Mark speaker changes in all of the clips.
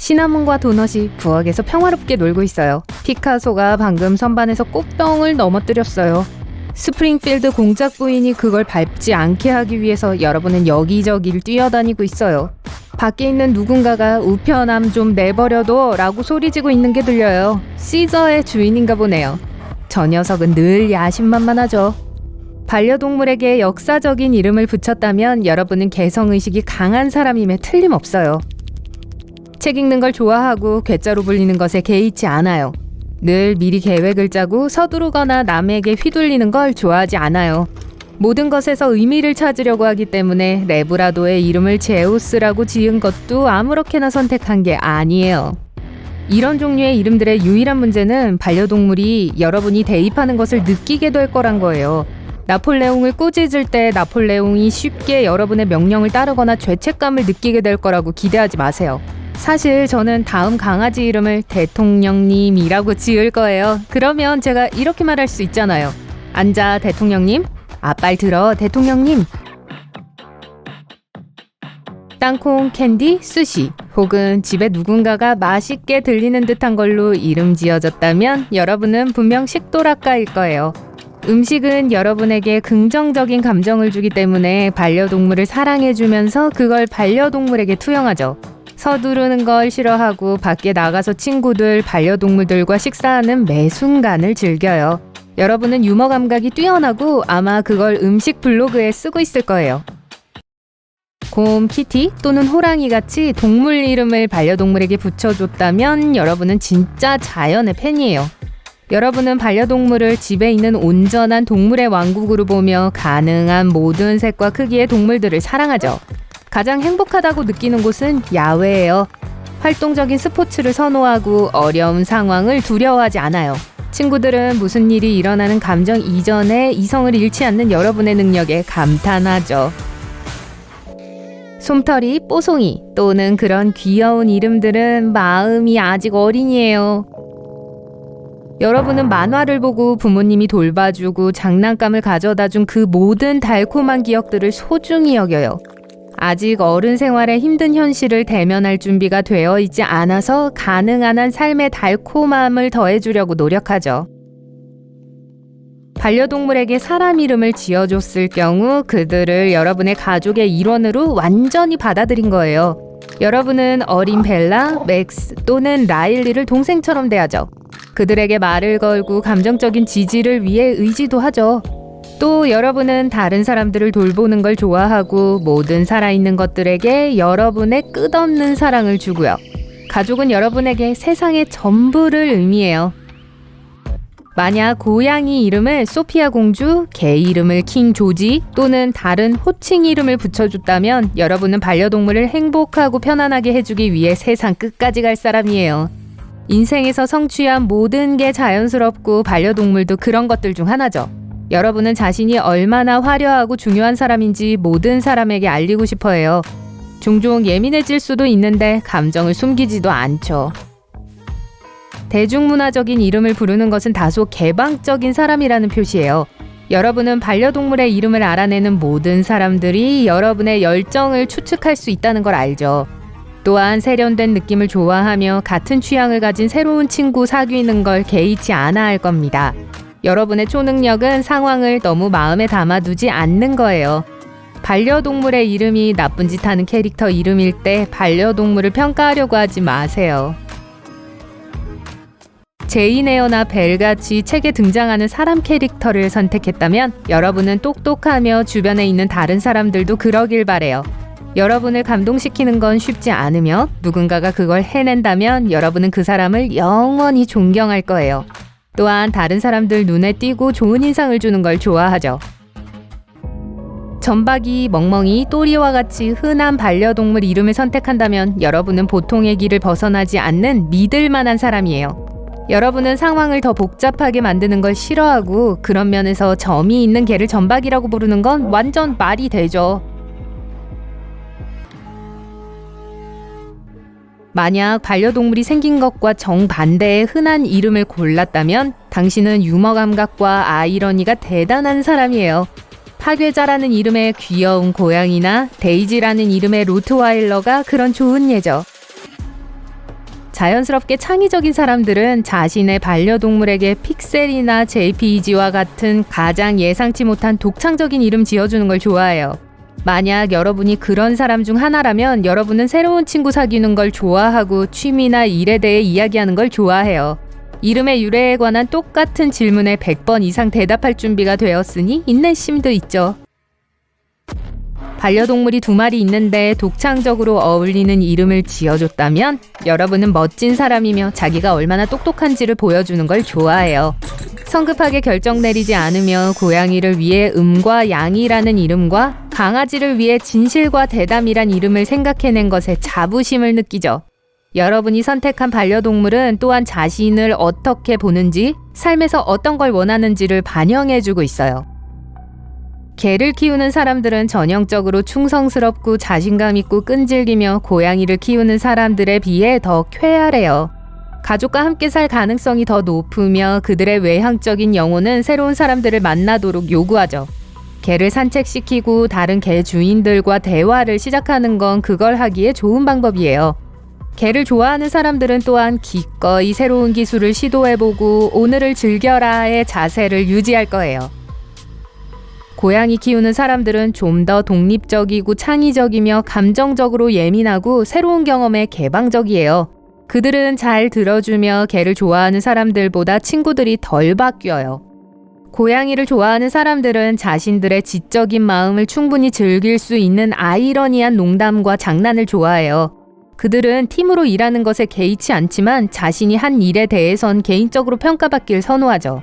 Speaker 1: 시나몬과 도넛이 부엌에서 평화롭게 놀고 있어요. 피카소가 방금 선반에서 꽃병을 넘어뜨렸어요. 스프링필드 공작 부인이 그걸 밟지 않게 하기 위해서 여러분은 여기저기를 뛰어다니고 있어요. 밖에 있는 누군가가 우편함 좀 내버려둬 라고 소리지고 있는 게 들려요. 시저의 주인인가 보네요. 저 녀석은 늘 야심만만하죠. 반려동물에게 역사적인 이름을 붙였다면 여러분은 개성의식이 강한 사람임에 틀림없어요. 책 읽는 걸 좋아하고 괴짜로 불리는 것에 개의치 않아요. 늘 미리 계획을 짜고 서두르거나 남에게 휘둘리는 걸 좋아하지 않아요. 모든 것에서 의미를 찾으려고 하기 때문에 레브라도의 이름을 제우스라고 지은 것도 아무렇게나 선택한 게 아니에요. 이런 종류의 이름들의 유일한 문제는 반려동물이 여러분이 대입하는 것을 느끼게 될 거란 거예요. 나폴레옹을 꾸짖을 때 나폴레옹이 쉽게 여러분의 명령을 따르거나 죄책감을 느끼게 될 거라고 기대하지 마세요. 사실 저는 다음 강아지 이름을 대통령님이라고 지을 거예요. 그러면 제가 이렇게 말할 수 있잖아요. 앉아 대통령님. 빨리 들어 대통령님. 땅콩, 캔디, 스시 혹은 집에 누군가가 맛있게 들리는 듯한 걸로 이름 지어졌다면 여러분은 분명 식도락가일 거예요. 음식은 여러분에게 긍정적인 감정을 주기 때문에 반려동물을 사랑해주면서 그걸 반려동물에게 투영하죠. 서두르는 걸 싫어하고 밖에 나가서 친구들, 반려동물들과 식사하는 매 순간을 즐겨요. 여러분은 유머 감각이 뛰어나고 아마 그걸 음식 블로그에 쓰고 있을 거예요. 곰, 키티 또는 호랑이 같이 동물 이름을 반려동물에게 붙여줬다면 여러분은 진짜 자연의 팬이에요. 여러분은 반려동물을 집에 있는 온전한 동물의 왕국으로 보며 가능한 모든 색과 크기의 동물들을 사랑하죠. 가장 행복하다고 느끼는 곳은 야외예요. 활동적인 스포츠를 선호하고 어려운 상황을 두려워하지 않아요. 친구들은 무슨 일이 일어나는 감정 이전에 이성을 잃지 않는 여러분의 능력에 감탄하죠. 솜털이, 뽀송이 또는 그런 귀여운 이름들은 마음이 아직 어린이에요. 여러분은 만화를 보고 부모님이 돌봐주고 장난감을 가져다준 그 모든 달콤한 기억들을 소중히 여겨요. 아직 어른 생활의 힘든 현실을 대면할 준비가 되어 있지 않아서 가능한 한 삶의 달콤함을 더해주려고 노력하죠. 반려동물에게 사람 이름을 지어줬을 경우 그들을 여러분의 가족의 일원으로 완전히 받아들인 거예요. 여러분은 어린 벨라, 맥스 또는 라일리를 동생처럼 대하죠. 그들에게 말을 걸고 감정적인 지지를 위해 의지도 하죠. 또 여러분은 다른 사람들을 돌보는 걸 좋아하고 모든 살아있는 것들에게 여러분의 끝없는 사랑을 주고요. 가족은 여러분에게 세상의 전부를 의미해요. 만약 고양이 이름을 소피아 공주, 개 이름을 킹 조지 또는 다른 호칭 이름을 붙여줬다면 여러분은 반려동물을 행복하고 편안하게 해주기 위해 세상 끝까지 갈 사람이에요. 인생에서 성취한 모든 게 자연스럽고 반려동물도 그런 것들 중 하나죠. 여러분은 자신이 얼마나 화려하고 중요한 사람인지 모든 사람에게 알리고 싶어 해요. 종종 예민해질 수도 있는데 감정을 숨기지도 않죠. 대중문화적인 이름을 부르는 것은 다소 개방적인 사람이라는 표시예요. 여러분은 반려동물의 이름을 알아내는 모든 사람들이 여러분의 열정을 추측할 수 있다는 걸 알죠. 또한 세련된 느낌을 좋아하며 같은 취향을 가진 새로운 친구 사귀는 걸 개의치 않아 할 겁니다. 여러분의 초능력은 상황을 너무 마음에 담아두지 않는 거예요. 반려동물의 이름이 나쁜 짓 하는 캐릭터 이름일 때 반려동물을 평가하려고 하지 마세요. 제인 에어나 벨같이 책에 등장하는 사람 캐릭터를 선택했다면 여러분은 똑똑하며 주변에 있는 다른 사람들도 그러길 바래요. 여러분을 감동시키는 건 쉽지 않으며 누군가가 그걸 해낸다면 여러분은 그 사람을 영원히 존경할 거예요. 또한 다른 사람들 눈에 띄고 좋은 인상을 주는 걸 좋아하죠. 점박이, 멍멍이, 또리와 같이 흔한 반려동물 이름을 선택한다면 여러분은 보통의 길을 벗어나지 않는 믿을 만한 사람이에요. 여러분은 상황을 더 복잡하게 만드는 걸 싫어하고 그런 면에서 점이 있는 개를 점박이라고 부르는 건 완전 말이 되죠. 만약 반려동물이 생긴 것과 정반대의 흔한 이름을 골랐다면 당신은 유머 감각과 아이러니가 대단한 사람이에요. 파괴자라는 이름의 귀여운 고양이나 데이지라는 이름의 로트와일러가 그런 좋은 예죠. 자연스럽게 창의적인 사람들은 자신의 반려동물에게 픽셀이나 JPEG와 같은 가장 예상치 못한 독창적인 이름 지어주는 걸 좋아해요. 만약 여러분이 그런 사람 중 하나라면 여러분은 새로운 친구 사귀는 걸 좋아하고 취미나 일에 대해 이야기하는 걸 좋아해요. 이름의 유래에 관한 똑같은 질문에 100번 이상 대답할 준비가 되었으니 인내심도 있죠. 반려동물이 2마리 있는데 독창적으로 어울리는 이름을 지어줬다면 여러분은 멋진 사람이며 자기가 얼마나 똑똑한지를 보여주는 걸 좋아해요. 성급하게 결정 내리지 않으며 고양이를 위해 음과 양이라는 이름과 강아지를 위해 진실과 대담이란 이름을 생각해낸 것에 자부심을 느끼죠. 여러분이 선택한 반려동물은 또한 자신을 어떻게 보는지, 삶에서 어떤 걸 원하는지를 반영해주고 있어요. 개를 키우는 사람들은 전형적으로 충성스럽고 자신감 있고 끈질기며 고양이를 키우는 사람들에 비해 더 쾌활해요. 가족과 함께 살 가능성이 더 높으며 그들의 외향적인 영혼은 새로운 사람들을 만나도록 요구하죠. 개를 산책시키고 다른 개 주인들과 대화를 시작하는 건 그걸 하기에 좋은 방법이에요. 개를 좋아하는 사람들은 또한 기꺼이 새로운 기술을 시도해보고 오늘을 즐겨라의 자세를 유지할 거예요. 고양이 키우는 사람들은 좀 더 독립적이고 창의적이며 감정적으로 예민하고 새로운 경험에 개방적이에요. 그들은 잘 들어주며 개를 좋아하는 사람들보다 친구들이 덜 바뀌어요. 고양이를 좋아하는 사람들은 자신들의 지적인 마음을 충분히 즐길 수 있는 아이러니한 농담과 장난을 좋아해요. 그들은 팀으로 일하는 것에 개의치 않지만 자신이 한 일에 대해선 개인적으로 평가받길 선호하죠.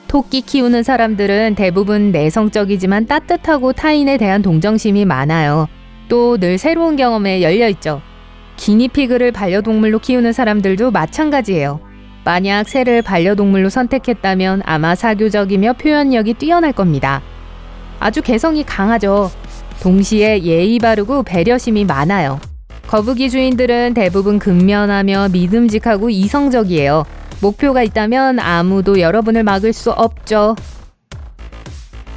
Speaker 1: 토끼 키우는 사람들은 대부분 내성적이지만 따뜻하고 타인에 대한 동정심이 많아요. 또 늘 새로운 경험에 열려있죠. 기니피그를 반려동물로 키우는 사람들도 마찬가지예요. 만약 새를 반려동물로 선택했다면 아마 사교적이며 표현력이 뛰어날 겁니다. 아주 개성이 강하죠. 동시에 예의 바르고 배려심이 많아요. 거북이 주인들은 대부분 근면하며 믿음직하고 이성적이에요. 목표가 있다면 아무도 여러분을 막을 수 없죠.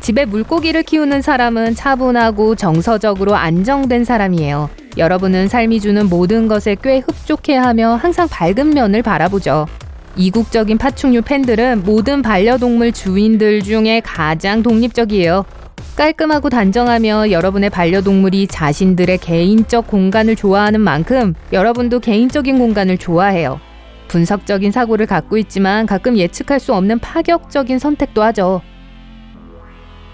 Speaker 1: 집에 물고기를 키우는 사람은 차분하고 정서적으로 안정된 사람이에요. 여러분은 삶이 주는 모든 것에 꽤 흡족해하며 항상 밝은 면을 바라보죠. 이국적인 파충류 팬들은 모든 반려동물 주인들 중에 가장 독립적이에요. 깔끔하고 단정하며 여러분의 반려동물이 자신들의 개인적 공간을 좋아하는 만큼 여러분도 개인적인 공간을 좋아해요. 분석적인 사고를 갖고 있지만 가끔 예측할 수 없는 파격적인 선택도 하죠.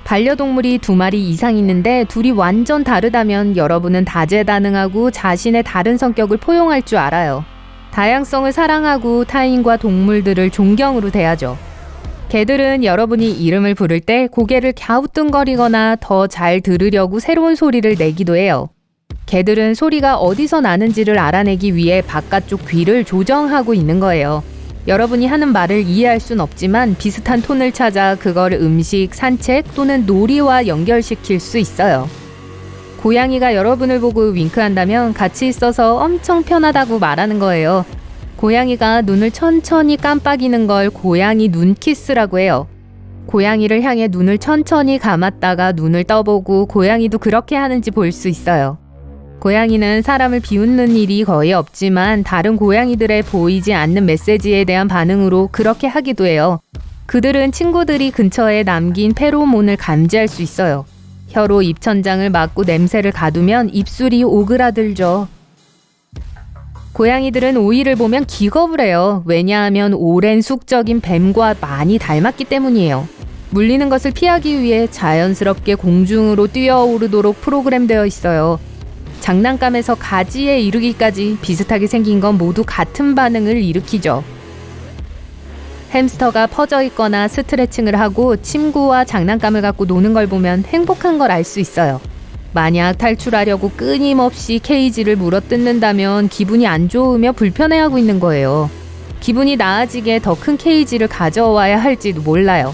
Speaker 1: 반려동물이 2마리 이상 있는데 둘이 완전 다르다면 여러분은 다재다능하고 자신의 다른 성격을 포용할 줄 알아요. 다양성을 사랑하고 타인과 동물들을 존경으로 대하죠. 개들은 여러분이 이름을 부를 때 고개를 갸우뚱거리거나 더 잘 들으려고 새로운 소리를 내기도 해요. 개들은 소리가 어디서 나는지를 알아내기 위해 바깥쪽 귀를 조정하고 있는 거예요. 여러분이 하는 말을 이해할 순 없지만 비슷한 톤을 찾아 그걸 음식, 산책 또는 놀이와 연결시킬 수 있어요. 고양이가 여러분을 보고 윙크한다면 같이 있어서 엄청 편하다고 말하는 거예요. 고양이가 눈을 천천히 깜빡이는 걸 고양이 눈키스라고 해요. 고양이를 향해 눈을 천천히 감았다가 눈을 떠보고 고양이도 그렇게 하는지 볼 수 있어요. 고양이는 사람을 비웃는 일이 거의 없지만 다른 고양이들의 보이지 않는 메시지에 대한 반응으로 그렇게 하기도 해요. 그들은 친구들이 근처에 남긴 페로몬을 감지할 수 있어요. 혀로 입천장을 막고 냄새를 가두면 입술이 오그라들죠. 고양이들은 오이를 보면 기겁을 해요. 왜냐하면 오랜 숙적인 뱀과 많이 닮았기 때문이에요. 물리는 것을 피하기 위해 자연스럽게 공중으로 뛰어오르도록 프로그램되어 있어요. 장난감에서 가지에 이르기까지 비슷하게 생긴 건 모두 같은 반응을 일으키죠. 햄스터가 퍼져 있거나 스트레칭을 하고 침구와 장난감을 갖고 노는 걸 보면 행복한 걸 알 수 있어요. 만약 탈출하려고 끊임없이 케이지를 물어뜯는다면 기분이 안 좋으며 불편해하고 있는 거예요. 기분이 나아지게 더 큰 케이지를 가져와야 할지도 몰라요.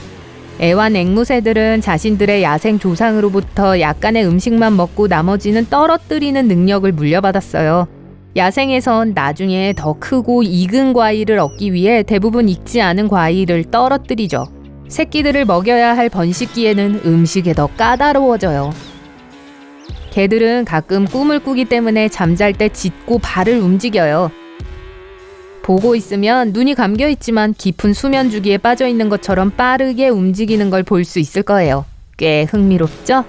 Speaker 1: 애완 앵무새들은 자신들의 야생 조상으로부터 약간의 음식만 먹고 나머지는 떨어뜨리는 능력을 물려받았어요. 야생에선 나중에 더 크고 익은 과일을 얻기 위해 대부분 익지 않은 과일을 떨어뜨리죠. 새끼들을 먹여야 할 번식기에는 음식에 더 까다로워져요. 개들은 가끔 꿈을 꾸기 때문에 잠잘 때 짖고 발을 움직여요. 보고 있으면 눈이 감겨 있지만 깊은 수면 주기에 빠져 있는 것처럼 빠르게 움직이는 걸 볼 수 있을 거예요. 꽤 흥미롭죠?